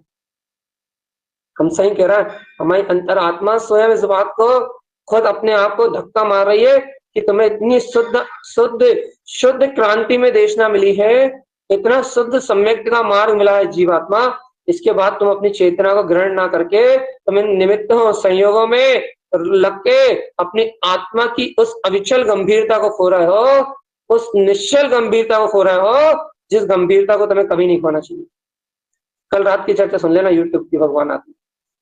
हम सही कह रहा है, हमारी अंतर आत्मा स्वयं इस बात को खुद अपने आप को धक्का मार रही है कि तुम्हें इतनी शुद्ध शुद्ध शुद्ध क्रांति में देशना मिली है, इतना शुद्ध सम्यक का मार्ग मिला है जीवात्मा। इसके बाद तुम अपनी चेतना को ग्रहण ना करके तुम इन निमित्तों संयोगों में लग के अपनी आत्मा की उस अविचल गंभीरता को खो रहे हो, उस निश्चल गंभीरता को खो रहे हो, जिस गंभीरता को तुम्हें कभी नहीं खोना चाहिए। कल रात की चर्चा सुन लेना यूट्यूब की भगवान आत्मा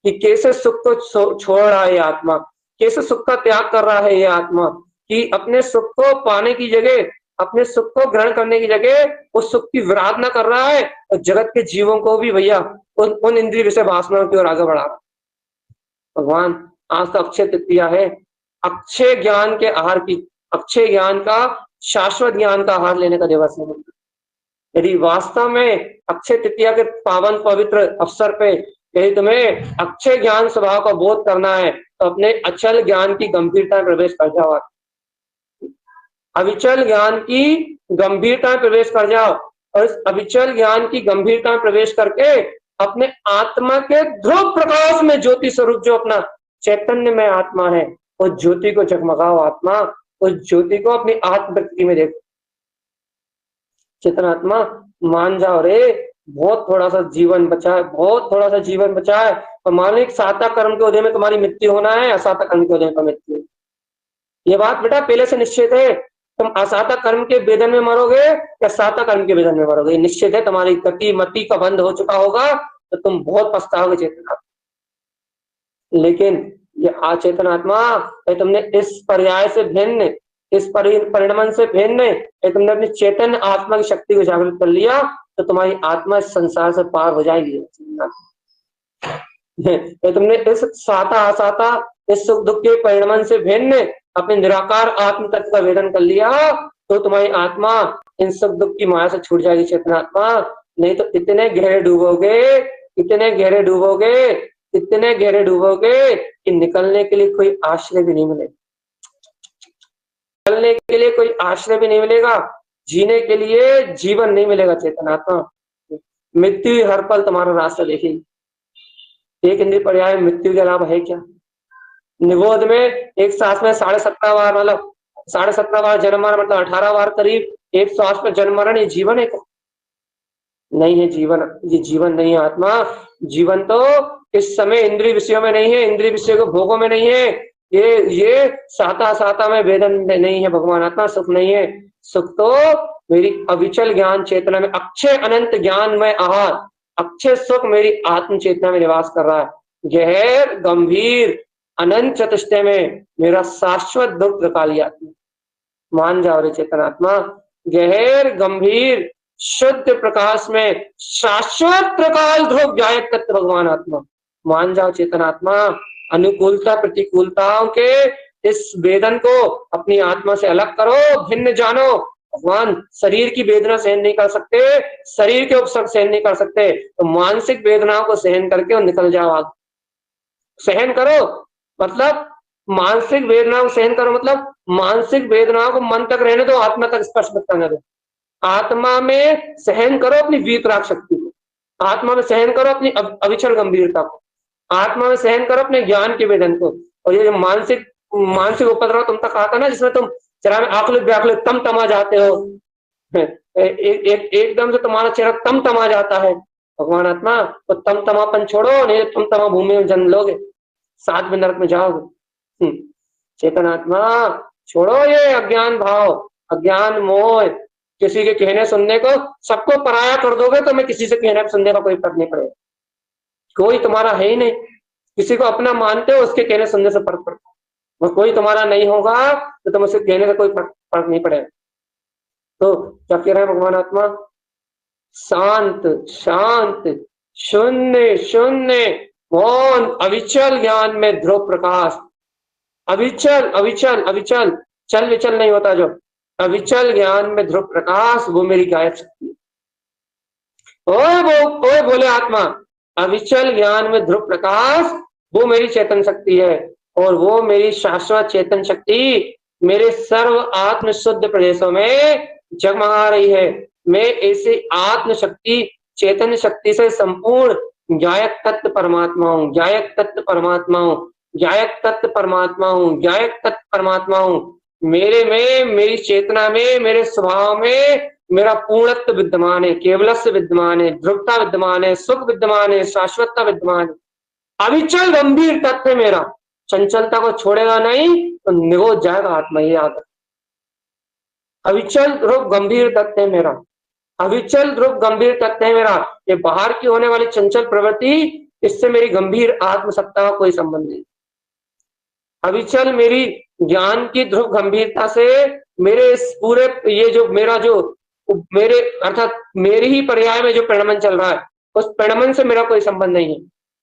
कि कैसे सुख को छोड़ रहा है ये आत्मा, कैसे सुख का त्याग कर रहा है ये आत्मा, कि अपने सुख को पाने की जगह, अपने सुख को ग्रहण करने की जगह उस सुख की विराधना कर रहा है, और जगत के जीवों को भी भैया उन इंद्रिय विषय वासनाओं की ओर आगे बढ़ा रहा। भगवान आज तो अक्षय तृतीया है, अक्षय ज्ञान के आहार की, अक्षय ज्ञान का, शाश्वत ज्ञान का आहार लेने का दिवस है। यदि वास्तव में अक्षय तृतीया के पावन पवित्र अवसर पे यदि तुम्हें अक्षय ज्ञान स्वभाव का बोध करना है तो अपने अचल ज्ञान की गंभीरता में प्रवेश कर जाओ, अविचल ज्ञान की गंभीरता में प्रवेश कर जाओ, और इस अविचल ज्ञान की गंभीरता में प्रवेश करके अपने आत्मा के ध्रुव प्रकाश में ज्योति स्वरूप जो अपना चैतन्य में आत्मा है, उस ज्योति को जगमगाओ आत्मा, उस ज्योति को अपनी आत्म प्रकृति में देखो। चेतनात्मा मान जाओ रे, बहुत थोड़ा सा जीवन बचा है, बहुत थोड़ा सा जीवन बचा है, और मालिक साता कर्म के उदय में तुम्हारी मृत्यु होना है, असाता कर्म के उदय में मृत्यु। ये बात बेटा पहले से निश्चित है, तुम असाता कर्म के वेदन में मरोगे या साता कर्म के वेदन में मरोगे, निश्चित है। तुम्हारी गति मति का बंध हो चुका होगा तो तुम बहुत पछताओगे चेतना। लेकिन ये अचेतनात्मा, तुमने इस पर्याय से भिन्न, इस परिणमन से भिन्न तुमने अपनी चेतन आत्मा की शक्ति को जागृत कर लिया तो तुम्हारी आत्मा इस संसार से पार हो जाएगी। तुमने इस साता असाता, इस सुख दुख के परिणमन से भिन्न अपने निराकार आत्म तत्व का वेदन कर लिया तो तुम्हारी आत्मा इन सुख दुख की माया से छूट जाएगी चेतनात्मा। नहीं तो इतने गहरे डूबोगे, इतने गहरे डूबोगे, इतने गहरे डूबोगे कि निकलने के लिए कोई आश्रय भी नहीं मिलेगा, निकलने के लिए कोई आश्रय भी नहीं मिलेगा, जीने के लिए जीवन नहीं मिलेगा चेतनात्मा। मृत्यु हर पल तुम्हारा रास्ता देखेगी। एक इंद्रिय पर्याय मृत्यु के अलावा है क्या? निबोध में एक सांस में 17.5 बार, मतलब 17.5 बार जन्म मरण, मतलब 18 बार करीब एक सांस पर जन्म मरण, ये जीवन है क्या? नहीं है जीवन, ये जीवन नहीं है आत्मा। जीवन तो इस समय इंद्रिय विषयों में नहीं है, इंद्रिय विषयों के भोगों में नहीं है, ये साता साता में वेदन नहीं है भगवान आत्मा, सुख नहीं है। सुख तो मेरी अविचल ज्ञान चेतना में, अक्षय अनंत ज्ञान में आहार, अक्षय सुख मेरी आत्म चेतना में निवास कर रहा है। गहर गंभीर अनंत चतुष्टय में मेरा शाश्वत दुख प्रकाली आत्मा। मान जाओ रे चेतनात्मा, गहर गंभीर शुद्ध प्रकाश में शाश्वत प्रकाश ध्रुव जायक तत्व भगवान आत्मा। मान जाओ चेतनात्मा, अनुकूलता प्रतिकूलताओं के इस वेदन को अपनी आत्मा से अलग करो, भिन्न जानो। भगवान शरीर की वेदना सहन नहीं कर सकते, शरीर के उपसर्ग सहन नहीं कर सकते, तो मानसिक वेदनाओं को सहन करके और निकल जाओ आगे, सहन करो। मतलब मानसिक वेदनाओं को सहन करो, मतलब मानसिक वेदनाओं को मन तक रहने दो, आत्मा तक स्पर्श मत करने दो। आत्मा में सहन करो अपनी वीतराग शक्ति को, आत्मा में सहन करो अपनी अविचल गंभीरता को, आत्मा में सहन करो अपने ज्ञान के वेदन को। और ये जो मानसिक मानसिक उपद्रव तुम तक आता ना, जिसमें तुम जरा में आकुलित व्याकुलित तम तमा जाते हो, एकदम से तुम्हारा चेहरा तम तमा जाता है, भगवान आत्मा तो तम तमापन छोड़ो, नहीं तुम तमा भूमि में जन्म लोगे, साथ में नरक में जाओगे। चेतन आत्मा छोड़ो ये अज्ञान भाव, अज्ञान मोह, किसी के कहने सुनने को, सबको पराया कर दोगे तो मैं किसी से कहने सुनने का कोई फर्क नहीं पड़ेगा, कोई तुम्हारा है ही नहीं। किसी को अपना मानते हो उसके कहने सुनने से फर्क पड़ता है, और कोई तुम्हारा नहीं होगा तो तुम उसके कहने का कोई फर्क नहीं पड़ेगा। तो क्या कह रहे हैं भगवान आत्मा? शांत शांत शून्य शून्य मौन अविचल ज्ञान में ध्रुव प्रकाश, अविचल अविचल अविचल, चल विचल नहीं होता, जो अविचल ज्ञान में ध्रुव प्रकाश, वो मेरी गायक शक्ति है। ओए बोले आत्मा, अविचल ज्ञान में ध्रुव प्रकाश वो मेरी चेतन शक्ति है, और वो मेरी शाश्वत चेतन शक्ति मेरे सर्व आत्म शुद्ध प्रदेशों में जगमगा रही है। मैं ऐसी आत्म शक्ति चेतन शक्ति से संपूर्ण गायक तत्व परमात्मा हूँ, गायक तत्व परमात्मा हूँ, गायक तत्व परमात्मा हूँ, गायक तत्व परमात्मा हूँ। मेरे में, मेरी चेतना में, मेरे स्वभाव में मेरा पूर्णत्व विद्यमान है, केवलस्य विद्यमान है, ध्रुवता विद्यमान है, सुख विद्यमान है, शाश्वतता विद्यमान है। अविचल गंभीर तत्व है मेरा, चंचलता को छोड़ेगा नहीं तो निगो जाएगा आत्मा, ये याद है। अविचल ध्रुव गंभीर तत्व है मेरा, अविचल ध्रुव गंभीर तत्व है मेरा। ये बाहर की होने वाली चंचल प्रवृत्ति, इससे मेरी गंभीर आत्मसत्ता का कोई संबंध नहीं। अविचल मेरी ज्ञान की ध्रुव गंभीरता से मेरे इस पूरे, ये जो मेरा जो मेरे अर्थात मेरी ही पर्याय में जो परिणमन चल रहा है, उस परिणमन से मेरा कोई संबंध नहीं है,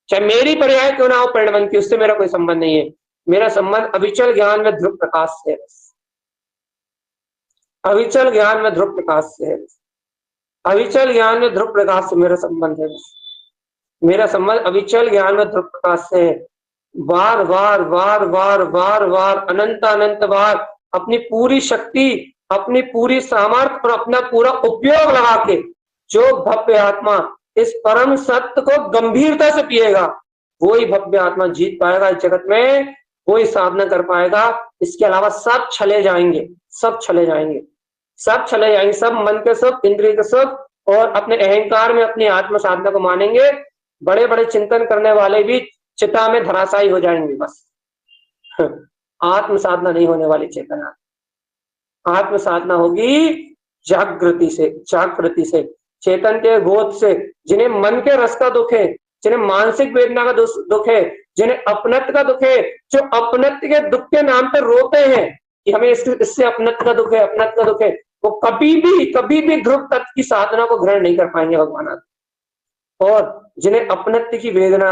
चाहे मेरी पर्याय क्यों ना हो परिणमन की, उससे मेरा कोई संबंध नहीं है। मेरा संबंध अविचल ज्ञान में ध्रुव प्रकाश से है, अविचल ज्ञान में ध्रुव प्रकाश से है, अविचल ज्ञान में ध्रुव प्रकाश से मेरा संबंध है। मेरा संबंध अविचल ज्ञान में ध्रुव प्रकाश से है। बार बार बार बार बार बार अनंत अनंत बार अपनी पूरी शक्ति, अपनी पूरी सामर्थ्य और अपना पूरा उपयोग लगा के जो भव्य आत्मा इस परम सत्य को गंभीरता से पिएगा, वही भव्य आत्मा जीत पाएगा इस जगत में, वही साधना कर पाएगा। इसके अलावा सब चले जाएंगे, सब चले जाएंगे, सब चले जाएंगे, सब मन के सुख, इंद्रिय के सुख, और अपने अहंकार में अपनी आत्म साधना को मानेंगे। बड़े बड़े चिंतन करने वाले भी चिता में धराशायी हो जाएंगे। बस आत्म साधना नहीं होने वाली चेतना, आत्म साधना होगी जागृति से, जागृति से, चेतन के गोद से। जिन्हें मन के रस का दुख है, जिन्हें मानसिक वेदना का दुख है, जिन्हें अपनत्व का दुख है, जो अपनत्व के दुख के नाम पे रोते हैं कि हमें इससे अपनत्व का दुख है, अपनत्व का दुख है, वो कभी भी ध्रुव तत्व की साधना को ग्रहण नहीं कर पाएंगे भगवान। और जिन्हें अपनत्व की वेदना,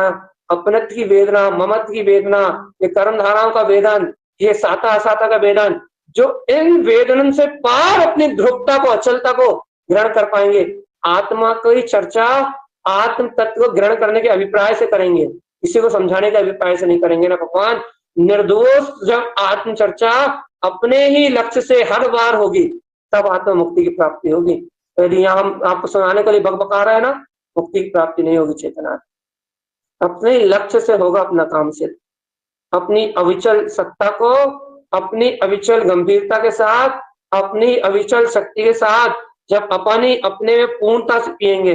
अपनत्व की वेदना, ममत्व की वेदना, ये कर्म धाराओं का वेदन, ये साता असाता का वेदन, जो इन वेदनों से पार अपनी ध्रुवता को, अचलता को ग्रहण कर पाएंगे, आत्मा की चर्चा आत्म तत्व को ग्रहण करने के अभिप्राय से करेंगे, किसी को समझाने के अभिप्राय से नहीं करेंगे ना भगवान। निर्दोष जब आत्म चर्चा अपने ही लक्ष्य से हर बार होगी, तब आत्म मुक्ति की प्राप्ति होगी। तो यदि यहाँ हम आपको सुनाने के लिए बकबका रहे हैं ना, मुक्ति की प्राप्ति नहीं होगी चेतना। अपने लक्ष्य से होगा अपना काम से, अपनी अविचल सत्ता को, अपनी अविचल गंभीरता के साथ, अपनी अविचल शक्ति के साथ जब अपने में पूर्णता से पिएंगे,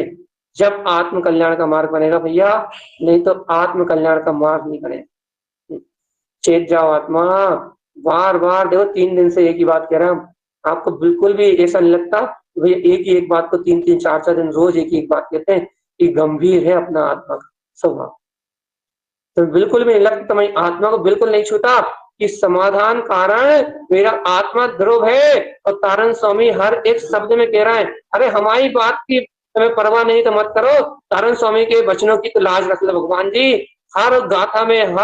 जब आत्म कल्याण का मार्ग बनेगा भैया, नहीं तो आत्म कल्याण का मार्ग नहीं बनेगा। चेत जाओ आत्मा। बार बार देखो, 3 दिन से एक ही बात कह रहा हूं, आपको बिल्कुल भी ऐसा नहीं लगता भैया एक ही एक बात को 3-3, 4-4 दिन रोज एक ही एक बात कहते हैं कि गंभीर है अपना आत्मा का स्वभाव। तो बिल्कुल भी नहीं लगता, तो मैं आत्मा को बिल्कुल नहीं छूता कि समाधान कारण मेरा आत्मा ध्रुव है। और तारण स्वामी हर एक शब्द में कह रहा है, अरे हमारी बात की तुम्हें परवाह नहीं तो मत करो, तारण स्वामी के वचनों की तो लाज रख लो भगवान जी। हर गाथा में,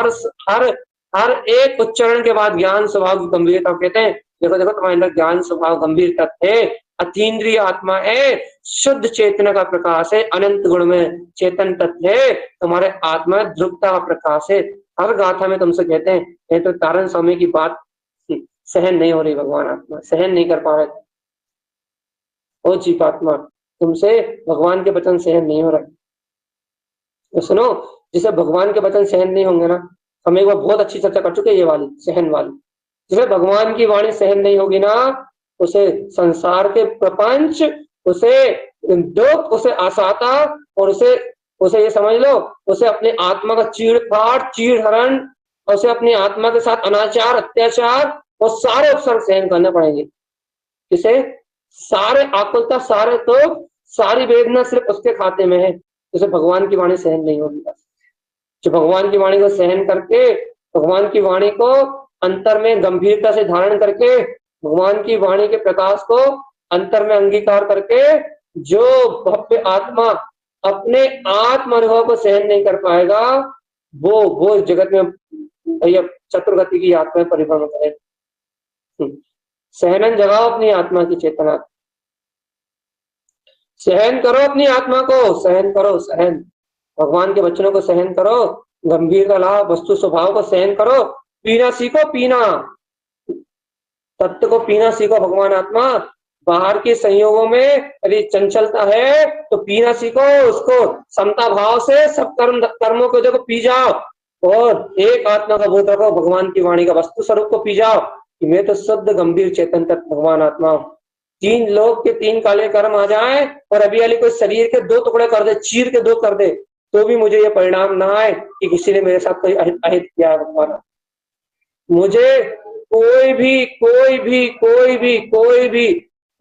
हर एक उच्चारण के बाद ज्ञान स्वभाव की गंभीरता कहते हैं। देखो देखो, तुम्हारे अंदर ज्ञान स्वभाव गंभीर तत्व है, अतीन्द्रिय आत्मा है, शुद्ध चेतना का प्रकाश है, अनंत गुण में चेतन तत्व है, तुम्हारे आत्मा ध्रुवता का प्रकाश है। हर गाथा में तुमसे कहते हैं, ये तो तारण स्वामी की बात सहन नहीं हो रही, भगवान आत्मा सहन नहीं कर पा रहे। ओ जीवात्मा, तुमसे भगवान के वचन सहन नहीं हो रहे। तो सुनो, जिसे भगवान के वचन सहन नहीं होंगे ना, हम एक बार बहुत अच्छी चर्चा कर चुके हैं ये वाली सहन वाली। जिसे भगवान की वाणी सहन नहीं होगी ना, उसे संसार के प्रपंच, उसे दुख, उसे आसाता, और उसे ये समझ लो, उसे अपनी आत्मा का चीड़-फाड़, चीड़-हरण, और उसे अपनी आत्मा के साथ अनाचार, अत्याचार और सारे उपसर्ग सहन करने पड़ेंगे। किसे? सारे आकुलता, सारे दुख, सारी वेदना सिर्फ उसके खाते में है। उसे भगवान की वाणी सहन नहीं होगी। बस जो भगवान की वाणी को सहन करके, भगवान की वाणी को अंतर में गंभीरता से धारण करके, भगवान की वाणी के प्रकाश को अंतर में अंगीकार करके, जो भव्य आत्मा अपने आत्म अनुभव को सहन नहीं कर पाएगा, वो इस जगत में भैया चतुर्गति की यात्रा में परिभ्रमण करे। सहनन जगाओ अपनी आत्मा की चेतना, सहन करो अपनी आत्मा को, सहन करो, सहन भगवान के वचनों को सहन करो, गंभीरता लाओ, वस्तु स्वभाव को सहन करो, पीना सीखो, पीना तत्व को पीना सीखो। भगवान आत्मा बाहर के संयोगों में यदि चंचलता है तो पीना सीखो, उसको समता भाव से सब कर्मों को देखो पी जाओ, और एक आत्मा का बोध रखो, भगवान की वाणी का वस्तु स्वरूप को पी जाओ कि मैं तो शुद्ध गंभीर चेतन तत्व भगवान आत्मा हूं। तीन लोग के तीन काले कर्म आ जाए और अभी वाली कोई शरीर के दो टुकड़े कर दे, चीर के दो कर दे, तो भी मुझे ये परिणाम ना आए कि किसी ने मेरे साथ कोई अहित किया है। भगवान, मुझे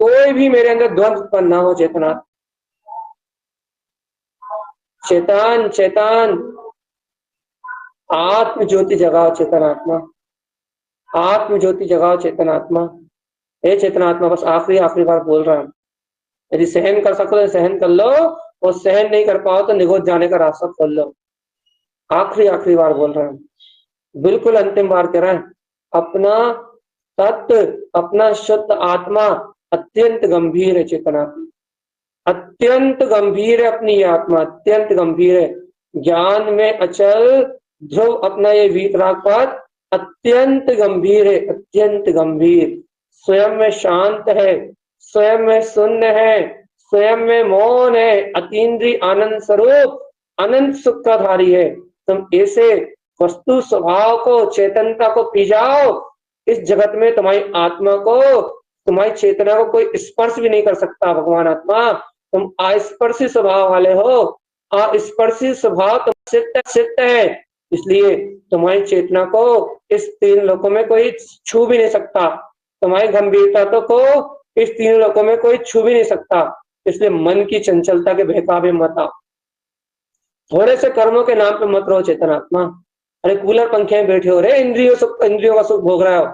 कोई भी मेरे अंदर द्वंद्व उत्पन्न ना हो। चेतना, चेतन, चेतन आत्म ज्योति जगाओ, चेतनात्मा आत्म ज्योति जगाओ, चेतनात्मा। हे चेतनात्मा, बस आखिरी बार बोल रहा हूं, यदि सहन कर सको तो सहन कर लो, और सहन नहीं कर पाओ तो निगोद जाने का रास्ता खोल लो। आखिरी बार बोल रहा हूं, बिल्कुल अंतिम बार कह रहा है। अपना तत्व, अपना शुद्ध आत्मा अत्यंत गंभीर है। चेतना अत्यंत गंभीर है, अपनी आत्मा अत्यंत गंभीर है। ज्ञान में अचल ध्रुव अपना ये वीतराग पद अत्यंत गंभीर है, अत्यंत गंभीर। स्वयं में शांत है, स्वयं में शून्य है, स्वयं में मौन है, अतीन्द्रिय आनंद स्वरूप, अनंत सुख का धारी है। तुम ऐसे वस्तु स्वभाव को, चेतनता को पी जाओ, इस जगत में तुम्हारी आत्मा को, तुम्हारी चेतना को कोई स्पर्श भी नहीं कर सकता। भगवान आत्मा, तुम अस्पर्शी स्वभाव वाले हो, अस्पर्शी स्वभाव तुम सिद्ध है, इसलिए तुम्हारी चेतना को इस तीन लोकों में कोई छू भी नहीं सकता। तुम्हारी गंभीरता को इस तीन लोकों में कोई छू भी नहीं सकता। इसलिए मन की चंचलता के बहकावे मत आओ, थोड़े से कर्मों के नाम पे मत रहो। चेतनात्मा, अरे कूलर पंखे में बैठे हो रे, इंद्रियों का सुख भोग रहे हो,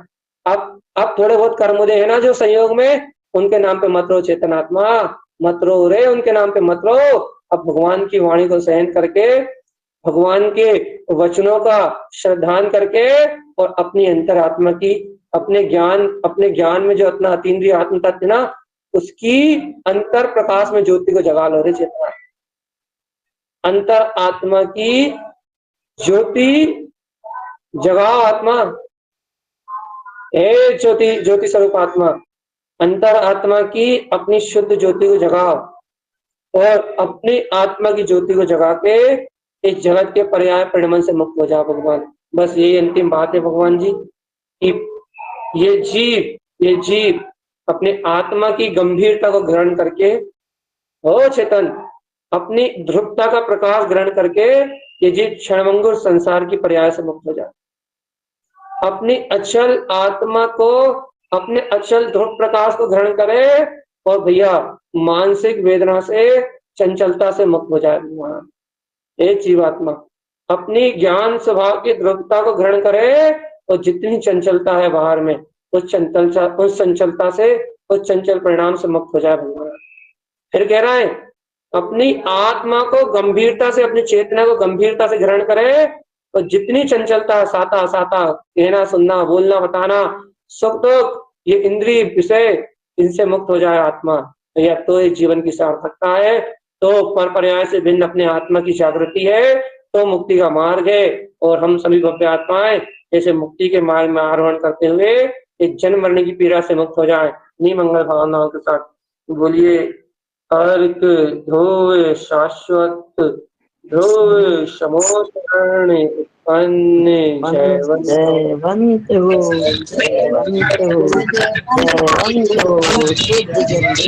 अब थोड़े बहुत कर्मोदय है ना जो संयोग में, उनके नाम पे मत रहो। चेतनात्मा, मत रो रे, उनके नाम पे मत रो। अब भगवान की वाणी को सहन करके, भगवान के वचनों का श्रद्धान करके, और अपनी अंतरात्मा की, अपने ज्ञान में जो अपना अतीन्द्रिय आत्म तत्व ना, उसकी अंतर प्रकाश में ज्योति को जगा लो रे। चेतना, अंतर आत्मा की ज्योति जगाओ। आत्मा, हे ज्योति स्वरूप आत्मा, अंतर आत्मा की अपनी शुद्ध ज्योति को जगाओ, और अपनी आत्मा की ज्योति को जगा के इस जगत के पर्याय परिणमन से मुक्त हो जाओ। भगवान, बस यही अंतिम बात है भगवान जी कि ये जीव अपने आत्मा की गंभीरता को ग्रहण करके, हो चेतन, अपनी ध्रुवता का प्रकाश ग्रहण करके ये जीव क्षणभंगुर संसार की पर्याय से मुक्त हो जाए। अपनी अचल आत्मा को, अपने अचल ध्रुव प्रकाश को ग्रहण करे, और भैया मानसिक वेदना से, चंचलता से मुक्त हो जाए। एक जीवात्मा अपनी ज्ञान स्वभाव की ध्रुवता को ग्रहण करे, और जितनी चंचलता है बाहर में, उस चंचलता से, उस चंचल परिणाम से मुक्त हो जाए। भगवान फिर कह रहा है, अपनी आत्मा को गंभीरता से, अपनी चेतना को गंभीरता से ग्रहण करे, और जितनी चंचलता, साता कहना, सुनना, बोलना, बताना, सुख दुख, ये इंद्रिय विषय, इनसे मुक्त हो जाए आत्मा। या तो इस जीवन की सार्थकता है, तो पर पर्याय से भिन्न अपने आत्मा की जागृति है, तो मुक्ति का मार्ग है। और हम सभी भव्य आत्माएं जैसे मुक्ति के मार्ग में आरोहण करते हुए इस जन्म मरने की पीड़ा से मुक्त हो जाएं, इन्हीं मंगल भावनाओं के साथ बोलिए अर्क ध्रुव शाश्वत ध्रुव शमोशरण उत्पन्न जयवंत जयवंत हो, जयवंत हो, जयवंत हो, शुद्ध जगत